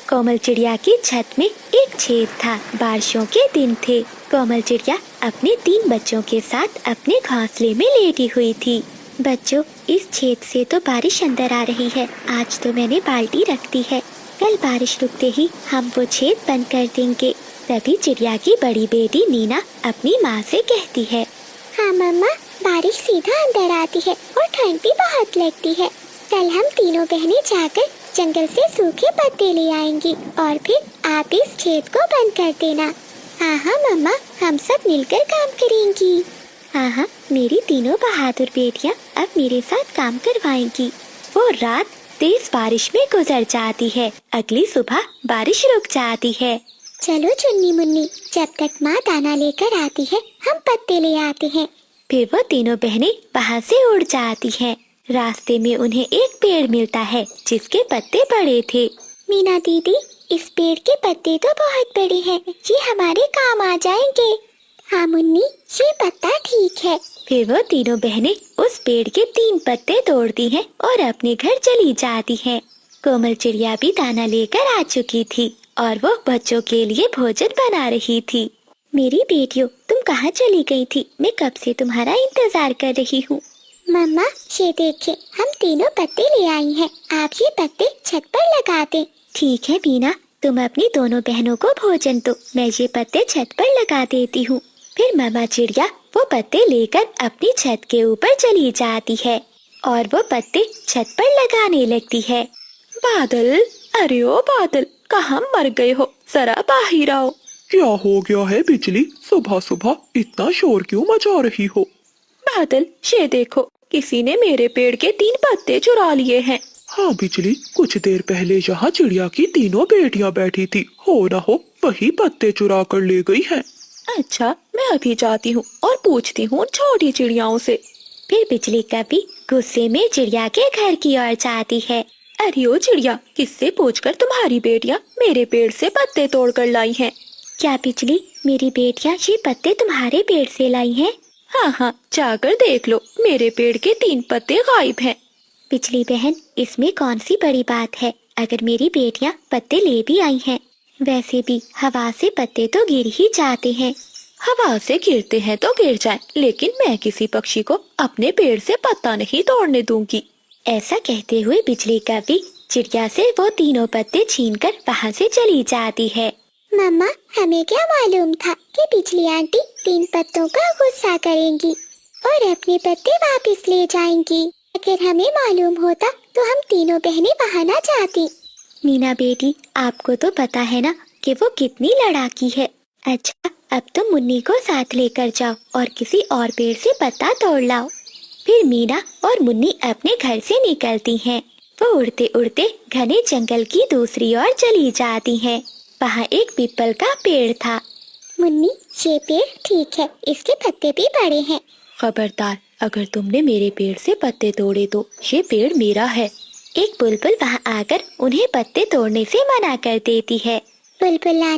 कोमल चिड़िया की छत में एक छेद था। बारिशों के दिन थे। कोमल चिड़िया अपने 3 बच्चों के साथ अपने घोंसले में लेटी हुई थी। बच्चों, इस छेद से तो बारिश अंदर आ रही है। आज तो मैंने बाल्टी रख दी है। कल बारिश रुकते ही हम वो छेद बंद कर देंगे। तभी चिड़िया की बड़ी बेटी नीना अपनी माँ से कहती है, हाँ मम्मा, बारिश सीधा अंदर आती है और ठंड भी बहुत लगती है। कल हम तीनों बहनें जाकर जंगल से सूखे पत्ते ले आएंगी और फिर आप इस छेद को बंद कर देना। हाँ हाँ मम्मा, हम सब मिलकर काम करेंगी। हाँ हाँ, मेरी तीनों बहादुर बेटियाँ अब मेरे साथ काम करवाएंगी। वो रात तेज बारिश में गुजर जाती है। अगली सुबह बारिश रुक जाती है। चलो चुन्नी मुन्नी, जब तक माँ दाना लेकर आती है हम पत्ते ले आते हैं। फिर वो तीनों बहनें वहाँ से उड़ जाती हैं। रास्ते में उन्हें एक पेड़ मिलता है जिसके पत्ते बड़े थे। मीना दीदी, इस पेड़ के पत्ते तो बहुत बड़े हैं, ये हमारे काम आ जाएंगे। हाँ मुन्नी, ये पत्ता ठीक है। फिर वो तीनों बहनें उस पेड़ के 3 पत्ते तोड़ती हैं और अपने घर चली जाती हैं। कोमल चिड़िया भी दाना लेकर आ चुकी थी और वो बच्चों के लिए भोजन बना रही थी। मेरी बेटियों, तुम कहाँ चली गई थी? मैं कब से तुम्हारा इंतजार कर रही हूँ। मम्मा, ये देखिए, हम तीनों पत्ते ले आई हैं। आप ये पत्ते छत पर लगा दें। ठीक है मीना, तुम अपनी दोनों बहनों को भोजन दो, मैं ये पत्ते छत पर लगा देती हूँ। फिर मामा चिड़िया वो पत्ते लेकर अपनी छत के ऊपर चली जाती है और वो पत्ते छत पर लगाने लगती है। बादल, अरे ओ बादल, कहाँ मर गए हो? जरा बाहर आओ। क्या हो गया है बिजली? सुबह सुबह इतना शोर क्यों मचा रही हो? बादल, ये देखो, किसी ने मेरे पेड़ के 3 पत्ते चुरा लिए हैं। हाँ बिजली, कुछ देर पहले यहाँ चिड़िया की तीनों बेटियाँ बैठी थी, हो न हो वही पत्ते चुरा कर ले गई हैं। अच्छा, मैं अभी जाती हूँ और पूछती हूँ छोटी चिड़ियाओं से। फिर बिजली कभी गुस्से में चिड़िया के घर की ओर जाती है। अरे ओ चिड़िया, किससे पूछकर तुम्हारी बेटियाँ मेरे पेड़ से पत्ते तोड़ कर लाई हैं? क्या बिजली, मेरी बेटियाँ ये पत्ते तुम्हारे पेड़ से लाई हैं? हाँ हाँ, जाकर देख लो, मेरे पेड़ के 3 पत्ते गायब हैं। बिजली बहन, इसमें कौन सी बड़ी बात है अगर मेरी बेटियाँ पत्ते ले भी आई हैं। वैसे भी हवा से पत्ते तो गिर ही जाते हैं। हवा से गिरते हैं तो गिर जाएं, लेकिन मैं किसी पक्षी को अपने पेड़ से पत्ता नहीं तोड़ने दूंगी। ऐसा कहते हुए बिजली कभी चिड़िया से वो तीनों पत्ते छीनकर वहाँ से चली जाती है। मम्मा, हमें क्या मालूम था कि बिजली आंटी 3 पत्तों का गुस्सा करेंगी और अपने पत्ते वापस ले जाएंगी। अगर हमें मालूम होता तो हम तीनों बहनें वहाँ न जाती। मीना बेटी, आपको तो पता है ना कि वो कितनी लड़ाकी है। अच्छा, अब तुम मुन्नी को साथ लेकर जाओ और किसी और पेड़ से पत्ता तोड़ लाओ। फिर मीना और मुन्नी अपने घर से निकलती हैं। वो उड़ते उड़ते घने जंगल की दूसरी ओर चली जाती हैं। वहाँ एक पीपल का पेड़ था। मुन्नी, ये पेड़ ठीक है, इसके पत्ते भी बड़े हैं। खबरदार, अगर तुमने मेरे पेड़ से पत्ते तोड़े तो ये पेड़ मेरा है। एक बुलबुल वहाँ आकर उन्हें पत्ते तोड़ने से मना कर देती है। बुलबुल आंटी,